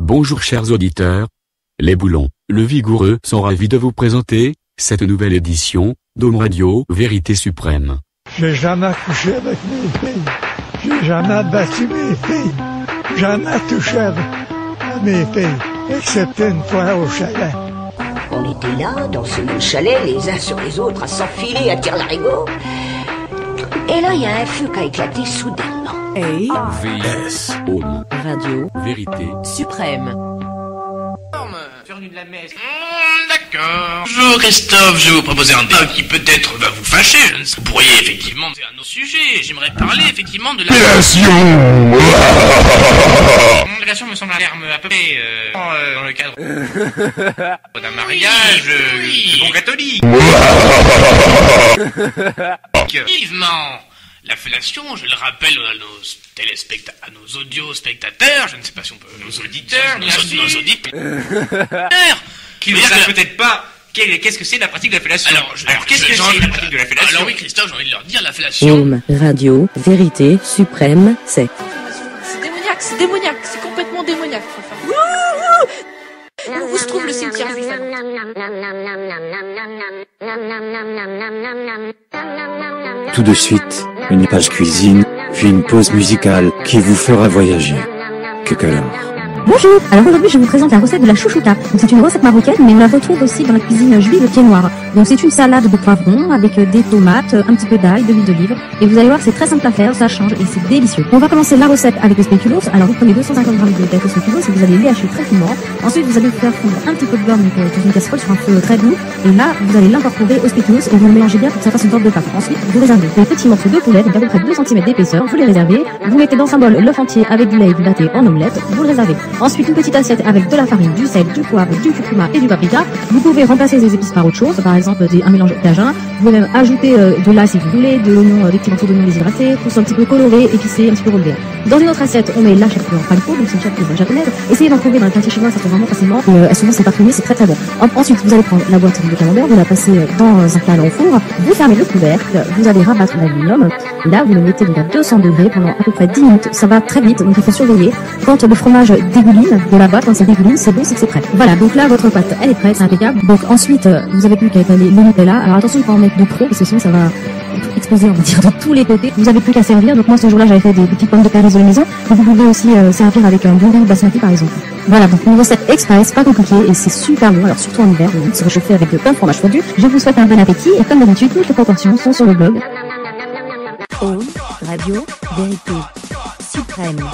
Bonjour chers auditeurs. Les Boulons, le Vigoureux sont ravis de vous présenter cette nouvelle édition d'Home Radio Vérité Suprême. J'ai jamais couché avec mes filles. J'ai jamais battu mes filles. Jamais touché à mes filles, excepté une fois au chalet. On était là, dans ce même chalet, les uns sur les autres, à s'enfiler, à tirer l'arigot. Et là, il y a un feu qui a éclaté soudainement. VS, Home Radio Vérité Suprême. Faire de la messe. D'accord. Bonjour Christophe, je vais vous proposer un débat qui peut-être va vous fâcher. Vous pourriez effectivement faire un autre sujet. J'aimerais parler effectivement de la relation me semble un terme à peu près dans le cadre d'un mariage bon catholique. Vivement. La fellation, je le rappelle à nos téléspectateurs, à nos audio-spectateurs, je ne sais pas si on peut... Nos auditeurs, nos auditeurs qui ne savent peut-être pas qu'est-ce que c'est la pratique de la fellation. Alors qu'est-ce que c'est la pratique de la fellation? Alors oui, Christophe, j'ai envie de leur dire, la fellation... Home Radio Vérité Suprême, c'est démoniaque, c'est complètement démoniaque. Où se trouve le cimetière juif? Tout de suite, une page cuisine, puis une pause musicale qui vous fera voyager. Que alors. Bonjour, alors aujourd'hui je vous présente la recette de la chouchouta. Donc c'est une recette marocaine mais on la retrouve aussi dans la cuisine juive pied noir. Donc c'est une salade de poivrons avec des tomates, un petit peu d'ail, de l'huile d'olive. Et vous allez voir c'est très simple à faire, ça change et c'est délicieux. On va commencer la recette avec le spéculoos. Alors vous prenez 250 g de spéculoos et vous allez les hacher très finement. Ensuite vous allez faire fondre un petit peu de beurre dans une casserole sur un feu très doux. Et là vous allez l'incorporer au spéculoos et vous le mélangez bien pour que ça fasse une sorte de pâte. Ensuite vous réservez des petits morceaux de poulet d'à peu près 2 cm d'épaisseur. Vous les réservez. Vous mettez dans un bol l'œuf entier avec du lait et du pâté en omelette. Vous le réservez. Ensuite une petite assiette avec de la farine, du sel, du poivre, du curcuma et du paprika. Vous pouvez remplacer ces épices par autre chose, par exemple un mélange cajun. Vous pouvez même ajouter de l'ail si vous voulez, de l'oignon, des petits morceaux d'oignon déshydratés, pour que ce soit un petit peu coloré, épicé, un petit peu relevé. Dans une autre assiette, on met la charcuterie en panko, donc c'est une charcuterie japonaise. Essayez d'en trouver dans le quartier chinois, ça se trouve vraiment facilement. Et souvent c'est parfumé, c'est très très bon. Ensuite, vous allez prendre la boîte de camembert, vous la passez dans un plat au four, vous fermez le couvercle, vous allez rabattre l'aluminium. Et là, vous le mettez à 200 degrés pendant à peu près 10 minutes. Ça va très vite, donc il faut surveiller. Quand le fromage dégouline de la boîte, quand c'est dégouline, c'est bon, c'est que c'est prêt. Voilà, donc là, votre pâte, elle est prête, c'est impeccable. Donc ensuite, vous avez plus qu'à étaler le Nutella. Alors attention de pas en mettre de trop, parce que sinon ça va exploser, on va dire, de tous les côtés. Vous avez plus qu'à servir. Donc moi, ce jour-là, j'avais fait des petites pommes de terre de maison. Vous pouvez aussi servir avec un bon riz basmati, par exemple. Voilà, donc une recette express, pas compliquée, et c'est super bon. Alors surtout en hiver, vous se réchauffer avec plein de fromage fondu. Je vous souhaite un bon appétit, et comme d'habitude, toutes les proportions sont sur le blog. Home Radio Vérité Suprême.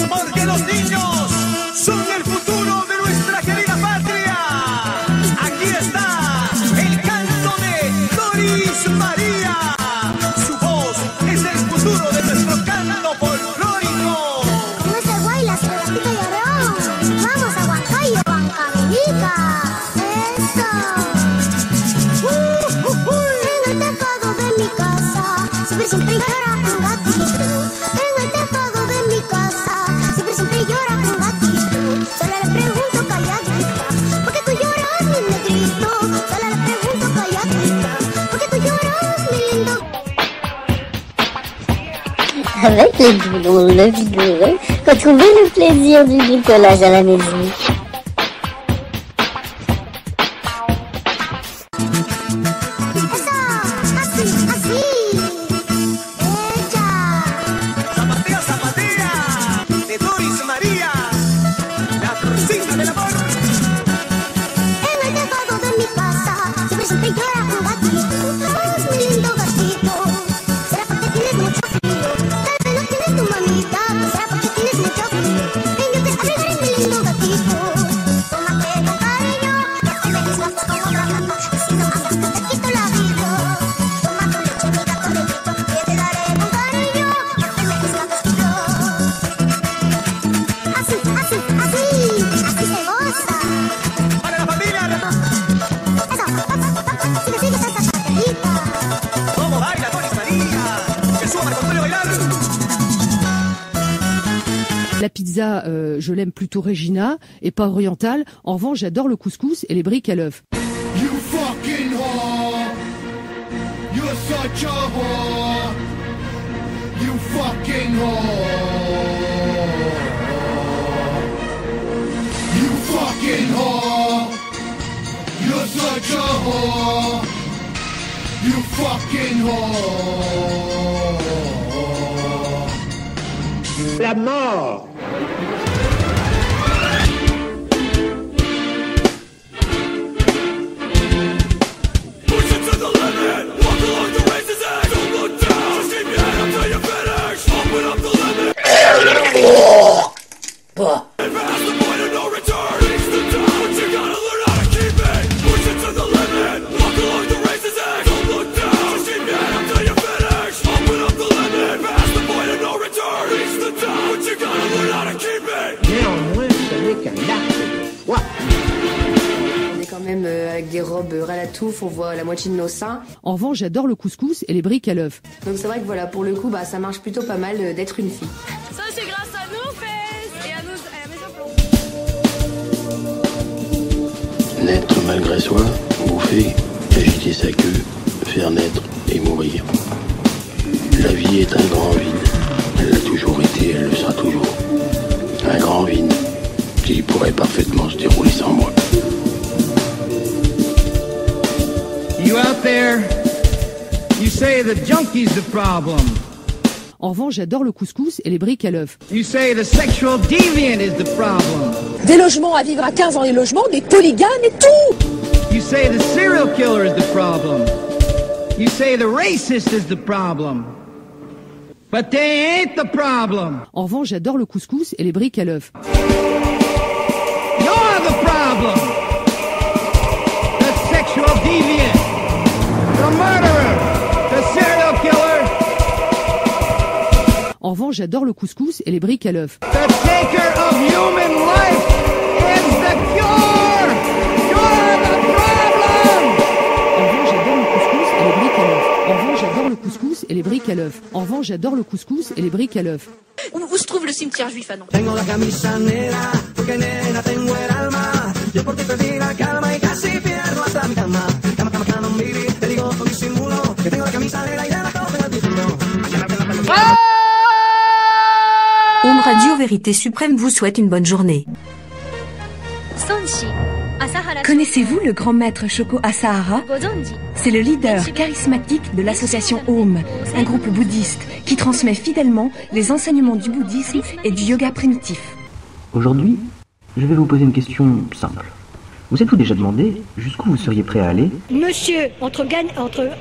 Porque los niños son el futuro de nuestra querida patria. Aquí está el canto de Doris María. Su voz es el futuro de nuestro canto folclórico. ¿Cómo se baila, Sebastián Llorón? Vamos a Huancayo, Huancavelica. Eso. En el tejado de mi casa, siempre llora un gatito. En el tejado de mi casa, siempre llora un gatito. Solo le pregunto calladita, ¿por qué tú lloras, mi negrito? Solo le pregunto calladita, ¿por qué tú lloras, mi lindo? Avec les boulons, le vigoureux, retrouvez le plaisir du bricolage à la maison. La pizza, je l'aime plutôt Regina et pas orientale. En revanche, j'adore le couscous et les briques à l'œuf. You fucking whore. You're such a whore. You fucking whore. such a whore. You fucking whore. La mort. Push it to the limit. Walk along the race's edge. Don't look down. Just keep your head up till you finish. Open up the limit. Past the point of no return. Reach the top, but you gotta learn how to keep it. Push it to the limit. Walk along the race's edge. Don't look down. Just keep your head up till you finish. Open up the limit. Past the point of no return. Reach the top, but you gotta learn how to keep it. Néanmoins, ce n'est qu'un acte de foi. On est quand même avec des robes ras la touffe, on voit la moitié de nos seins. En revanche, j'adore le couscous et les briques à l'œuf. Donc c'est vrai que voilà, pour le coup, ça marche plutôt pas mal d'être une fille. Ça, c'est grâce à nos fesses et à mes implants. Naître malgré soi, bouffer, agiter sa queue, faire naître et mourir. La vie est un grand vide. Elle l'a toujours été, elle le sera toujours. Un grand vide qui pourrait parfaitement se dérouler sans moi. You out there, you say the junkie's the problem. En revanche, j'adore le couscous et les briques à l'œuf. You say the sexual deviant is the problem. Des logements à vivre à 15 ans les logements, des polygames et tout. You say the serial killer is the problem. You say the racist is the problem. But they ain't the problem. En revanche, j'adore le couscous et les briques à l'œuf. You're the problem. The sexual deviant. The murderer. The serial killer. En revanche, j'adore le couscous et les briques à l'œuf. The taker of human life is the cure. You're the problem. En revanche, j'adore le couscous et les briques à l'œuf. En revanche, j'adore le couscous et les briques à l'œuf. En revanche, j'adore le couscous et les briques à l'œuf. Où se trouve le cimetière juif à Nantes? Tengo la camisa negra, porque nena tengo el alma. Yo por ti perdí la calma y casi pierdo hasta mi cama. Cama, cama, cama, baby. Te digo con disimulo que tengo la camisa negra y de la coge al título. Home Radio Vérité Suprême vous souhaite une bonne journée. Connaissez-vous le grand maître Shoko Asahara? C'est le leader charismatique de l'association Home, un groupe bouddhiste qui transmet fidèlement les enseignements du bouddhisme et du yoga primitif. Aujourd'hui, je vais vous poser une question simple. Vous êtes-vous déjà demandé jusqu'où vous seriez prêt à aller? Monsieur, entre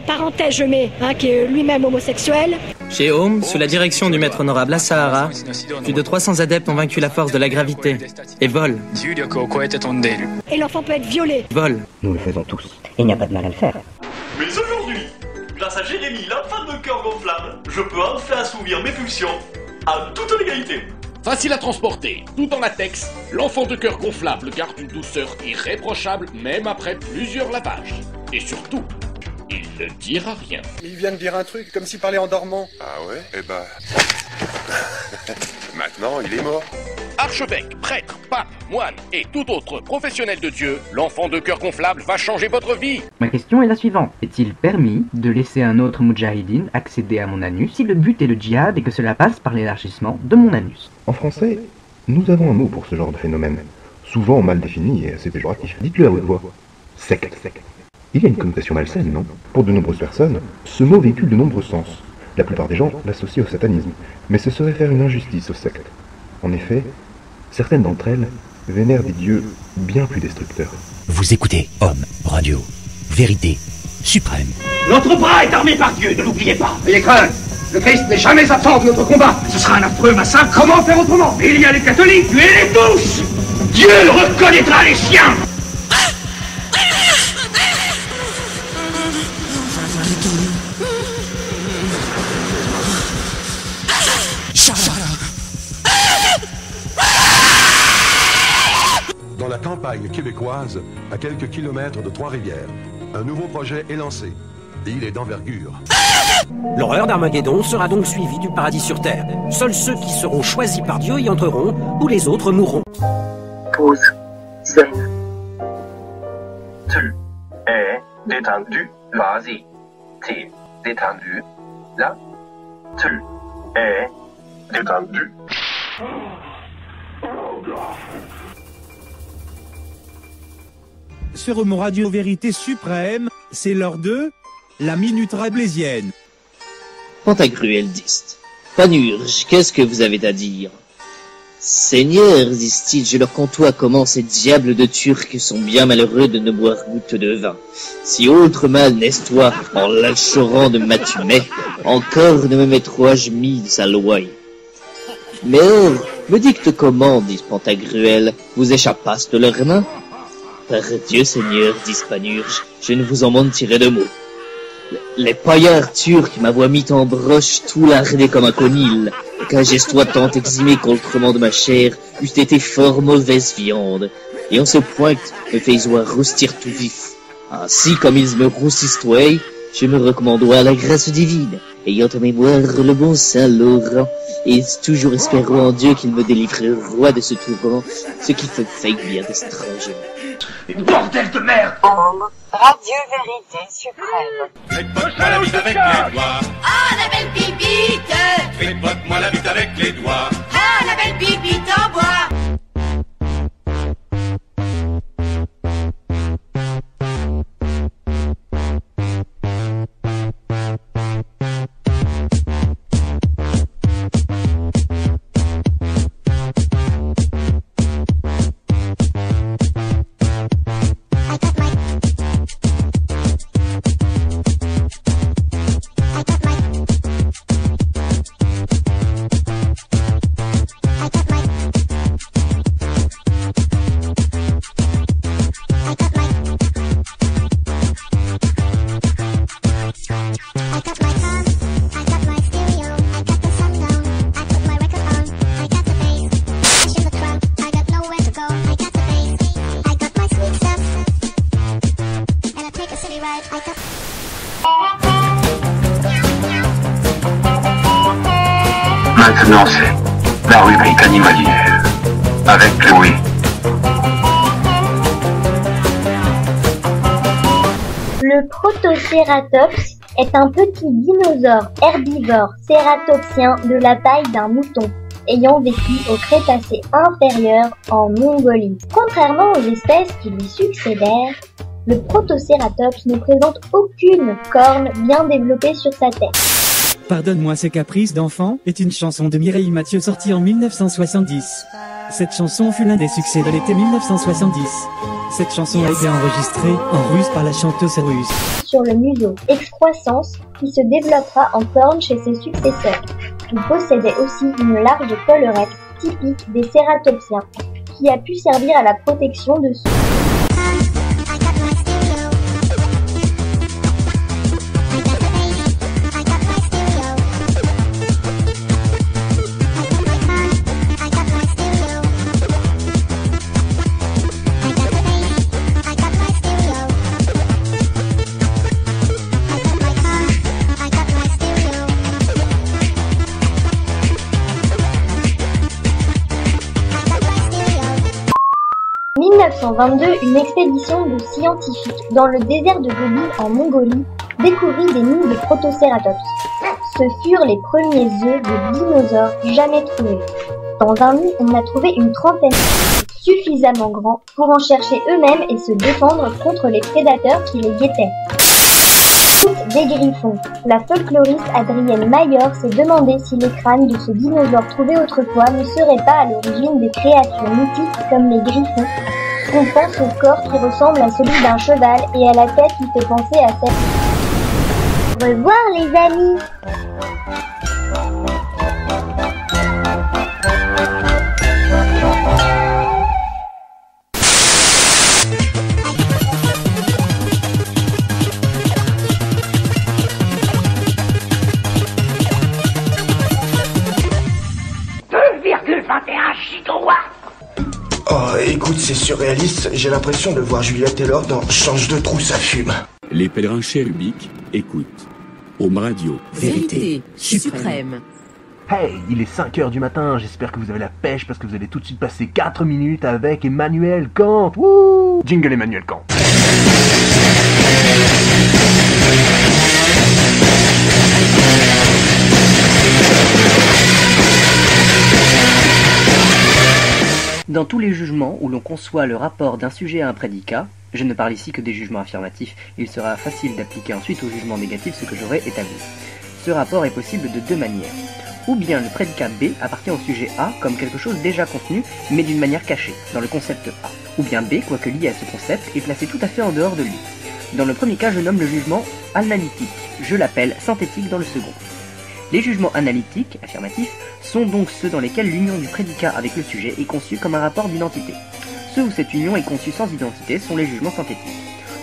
parenthèses je mets, qui est lui-même homosexuel. Chez Home, sous la direction du maître honorable Asahara, plus de 300 adeptes ont vaincu la force de la gravité et volent. Et l'enfant peut être violé. Volent. Nous le faisons tous. Il n'y a pas de mal à le faire. Mais aujourd'hui, grâce à Jérémy, l'enfant de cœur gonflable, je peux enfin assouvir mes pulsions à toute légalité. Facile à transporter, tout en latex, l'enfant de cœur gonflable garde une douceur irréprochable même après plusieurs lavages. Et surtout, il ne dira rien. Il vient de dire un truc, comme s'il parlait en dormant. Ah ouais? Eh ben... Maintenant, il est mort. Archevêque, prêtre, pape, moine et tout autre professionnel de Dieu, l'enfant de cœur gonflable va changer votre vie. Ma question est la suivante. Est-il permis de laisser un autre Moudjahidine accéder à mon anus si le but est le djihad et que cela passe par l'élargissement de mon anus? En français, nous avons un mot pour ce genre de phénomène, souvent mal défini et assez péjoratif. Dites-le à haute voix. Secte. Il y a une connotation malsaine, non? Pour de nombreuses personnes, ce mot véhicule de nombreux sens. La plupart des gens l'associent au satanisme, mais ce serait faire une injustice aux sectes. En effet, certaines d'entre elles vénèrent des dieux bien plus destructeurs. Vous écoutez Home Radio Vérité Suprême. Notre bras est armé par Dieu, ne l'oubliez pas. Veuillez craindre, le Christ n'est jamais absent de notre combat. Ce sera un affreux massacre. Comment faire autrement? Il y a les catholiques, tuez-les tous. Dieu reconnaîtra les chiens. Dans la campagne québécoise, à quelques kilomètres de Trois-Rivières, un nouveau projet est lancé. Il est d'envergure. L'horreur d'Armageddon sera donc suivie du paradis sur Terre. Seuls ceux qui seront choisis par Dieu y entreront, ou les autres mourront. Pause. Zen. Tu es détendu. Vas-y. T'es détendu. Là. Tu es détendu. sur Homme Radio Vérité Suprême, c'est l'heure de la Minute Rabelaisienne. Pantagruel-diste. Panurge, qu'est-ce que vous avez à dire? Seigneur, disent-ils, je leur contois comment ces diables de Turcs sont bien malheureux de ne boire goutte de vin. Si autre mal n'est-ce-toi, en l'alchorant de Matumé, encore ne me mettrois-je mis de sa loi. Mais or, me dicte comment, dit Pantagruel, vous échappasse de leurs mains? Par Dieu, Seigneur, dit Panurge, je ne vous en mentirai de mots. Les paillards turcs m'avoient mis en broche tout lardé comme un conil, et qu'un gestois tant eximé qu'autrement de ma chair eût été fort mauvaise viande, et en ce point me faisoient roustir tout vif. Ainsi, comme ils me roussistoient, je me recommandois à la grâce divine, ayant en mémoire le bon Saint Laurent, et toujours espérant en Dieu qu'il me délivrera de ce tourment, ce qui fait bien d'étrangement. Bordel de merde! Radio Vérité Suprême. Faites-moi la bite avec les doigts. Ah, la belle bibite! Faites-moi la bite avec les doigts. Ah, la belle bibite en bois! Maintenant c'est la rubrique animalière avec Chloé. Le Protocératops est un petit dinosaure herbivore cératopsien de la taille d'un mouton, ayant vécu au Crétacé inférieur en Mongolie. Contrairement aux espèces qui lui succédèrent, le Protocératops ne présente aucune corne bien développée sur sa tête. Pardonne-moi ces caprices d'enfant est une chanson de Mireille Mathieu sortie en 1970. Cette chanson fut l'un des succès de l'été 1970. Cette chanson a été enregistrée en russe par la chanteuse russe. Sur le museau, excroissance qui se développera en corne chez ses successeurs. Il possédait aussi une large collerette typique des cératopsiens, qui a pu servir à la protection de ceux. En 1922, une expédition de scientifiques dans le désert de Gobi en Mongolie découvrit des mines de Protocératops. Ce furent les premiers œufs de dinosaures jamais trouvés. Dans un nid, on a trouvé une trentaine suffisamment grands pour en chercher eux-mêmes et se défendre contre les prédateurs qui les guettaient. Des griffons. La folkloriste Adrienne Mayor s'est demandé si les crânes de ce dinosaure trouvé autrefois ne seraient pas à l'origine des créatures mythiques comme les griffons. On pense au corps qui ressemble à celui d'un cheval et à la tête qui fait penser à celle. Au revoir les amis! Oh, écoute, c'est surréaliste. J'ai l'impression de voir Julia Taylor dans Change de trou, ça fume. Les pèlerins cherubiques écoutent. Homme Radio. Vérité suprême. Hey, il est 5h du matin, j'espère que vous avez la pêche parce que vous allez tout de suite passer 4 minutes avec Emmanuel Kant. Wouh! Jingle Emmanuel Kant. Dans tous les jugements où l'on conçoit le rapport d'un sujet à un prédicat, Je ne parle ici que des jugements affirmatifs, il sera facile d'appliquer ensuite aux jugements négatifs ce que j'aurai établi. Ce rapport est possible de deux manières. Ou bien le prédicat B appartient au sujet A comme quelque chose déjà contenu, mais d'une manière cachée, dans le concept A. Ou bien B, quoique lié à ce concept, est placé tout à fait en dehors de lui. Dans le premier cas, je nomme le jugement analytique, je l'appelle synthétique dans le second. Les jugements analytiques, affirmatifs, sont donc ceux dans lesquels l'union du prédicat avec le sujet est conçue comme un rapport d'identité. Ceux où cette union est conçue sans identité sont les jugements synthétiques.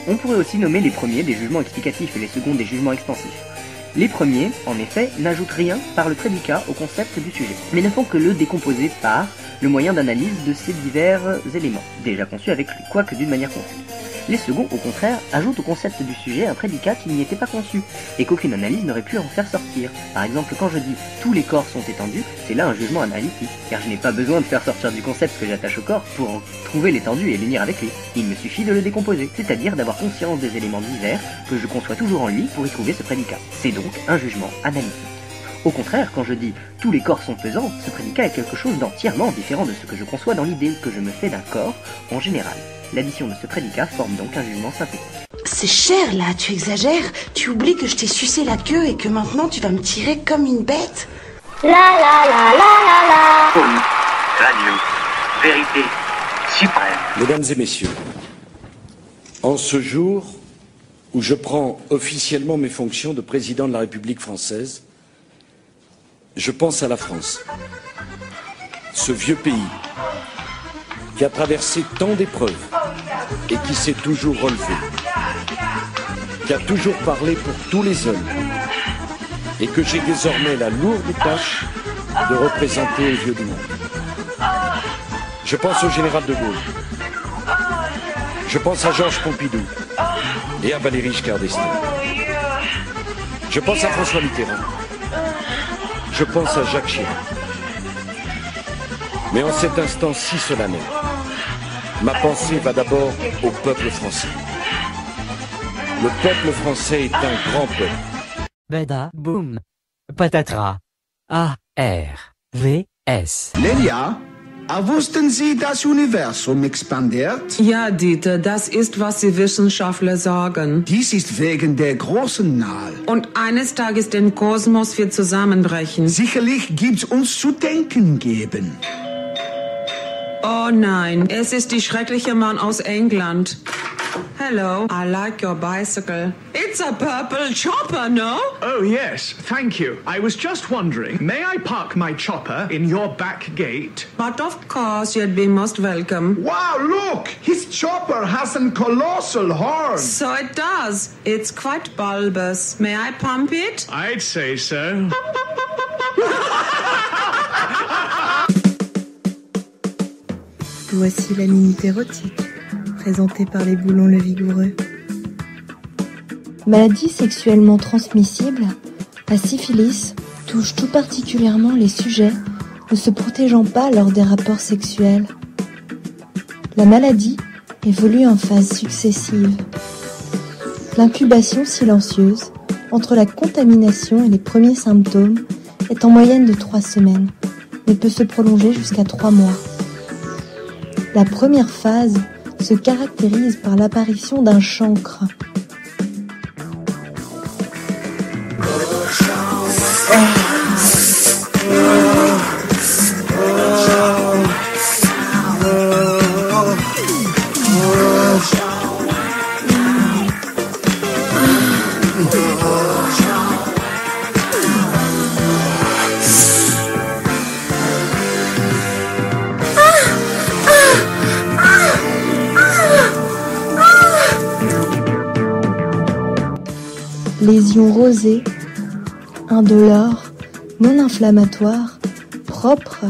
On pourrait aussi nommer les premiers des jugements explicatifs et les seconds des jugements extensifs. Les premiers, en effet, n'ajoutent rien par le prédicat au concept du sujet, mais ne font que le décomposer par le moyen d'analyse de ces divers éléments, déjà conçus avec lui, quoique d'une manière confuse. Les seconds, au contraire, ajoutent au concept du sujet un prédicat qui n'y était pas conçu, et qu'aucune analyse n'aurait pu en faire sortir. Par exemple, quand je dis « tous les corps sont étendus », c'est là un jugement analytique, car je n'ai pas besoin de faire sortir du concept ce que j'attache au corps pour en trouver l'étendue et l'unir avec lui. Il me suffit de le décomposer, c'est-à-dire d'avoir conscience des éléments divers que je conçois toujours en lui pour y trouver ce prédicat. C'est donc un jugement analytique. Au contraire, quand je dis « tous les corps sont pesants », ce prédicat est quelque chose d'entièrement différent de ce que je conçois dans l'idée que je me fais d'un corps en général. L'addition de ce prédicat forme donc un jugement synthétique. C'est cher là, tu exagères. Tu oublies que je t'ai sucé la queue et que maintenant tu vas me tirer comme une bête. La la la la la la. Faune, radio, vérité, suprême. Mesdames et messieurs, en ce jour où je prends officiellement mes fonctions de président de la République française, je pense à la France, ce vieux pays qui a traversé tant d'épreuves et qui s'est toujours relevé, qui a toujours parlé pour tous les hommes et que j'ai désormais la lourde tâche de représenter aux yeux du monde. Je pense au général de Gaulle, je pense à Georges Pompidou et à Valéry Giscard d'Estaing. Je pense à François Mitterrand, je pense à Jacques Chirac. Mais en cet instant si solennel, ma pensée va d'abord au peuple français. Le peuple français est un grand peuple. Bada, boom. Patatras. A-R-W-S. Lenja, wussten Sie, das Universum expandiert? Ja, Dieter, das ist, was die Wissenschaftler sagen. Dies ist wegen der großen Nahl. Und eines Tages den Kosmos wird zusammenbrechen. Sicherlich gibt's uns zu denken geben. Oh nein, es ist die schreckliche Mann aus England. Hello, I like your bicycle. It's a purple chopper, no? Oh yes, thank you. I was just wondering, may I park my chopper in your back gate? But of course, you'd be most welcome. Wow, look! His chopper has a colossal horn. So it does. It's quite bulbous. May I pump it? I'd say so. Voici la minute érotique, présentée par les Boulons le Vigoureux. Maladie sexuellement transmissible, la syphilis touche tout particulièrement les sujets ne se protégeant pas lors des rapports sexuels. La maladie évolue en phases successives. L'incubation silencieuse entre la contamination et les premiers symptômes est en moyenne de 3 semaines, mais peut se prolonger jusqu'à 3 mois. La première phase se caractérise par l'apparition d'un chancre. Lésions rosées, indolores, non inflammatoires, propres,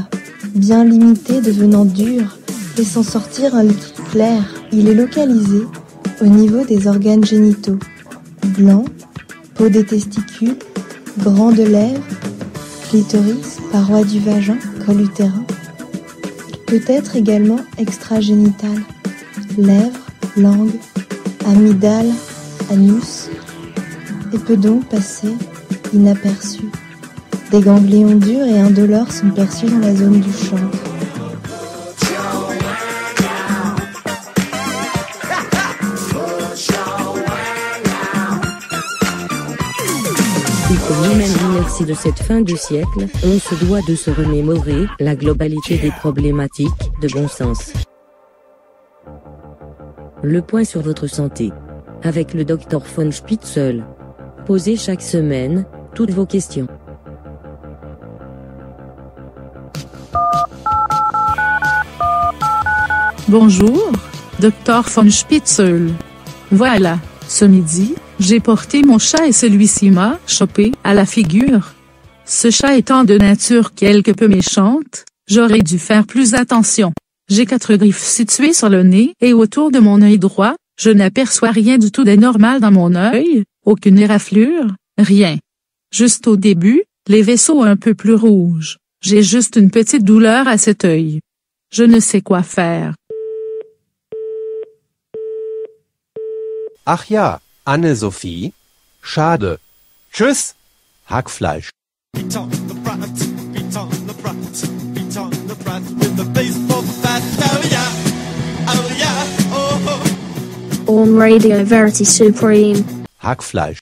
bien limitées devenant dures, laissant sortir un liquide clair. Il est localisé au niveau des organes génitaux, blanc, peau des testicules, grandes lèvres, clitoris, paroi du vagin, col utérin. Il peut être également extragénital, lèvres, langue, amygdale, anus, et peut donc passer inaperçu. Des ganglions durs et indolores sont perçus dans la zone du chancre. Au moment inexcès de cette fin du siècle, on se doit de se remémorer la globalité des problématiques de bon sens. Le point sur votre santé. Avec le Dr von Spitzel. Posez chaque semaine toutes vos questions. Bonjour, Dr von Spitzel. Voilà, ce midi, j'ai porté mon chat et celui-ci m'a chopé à la figure. Ce chat étant de nature quelque peu méchante, j'aurais dû faire plus attention. J'ai 4 griffes situées sur le nez et autour de mon œil droit, je n'aperçois rien du tout d'anormal dans mon œil, aucune éraflure, rien. Juste au début, les vaisseaux un peu plus rouges. J'ai juste une petite douleur à cet œil. Je ne sais quoi faire. Ach ja, Anne-Sophie. Schade. Tschüss, Hackfleisch. On Radio Verity Supreme. Hackfleisch.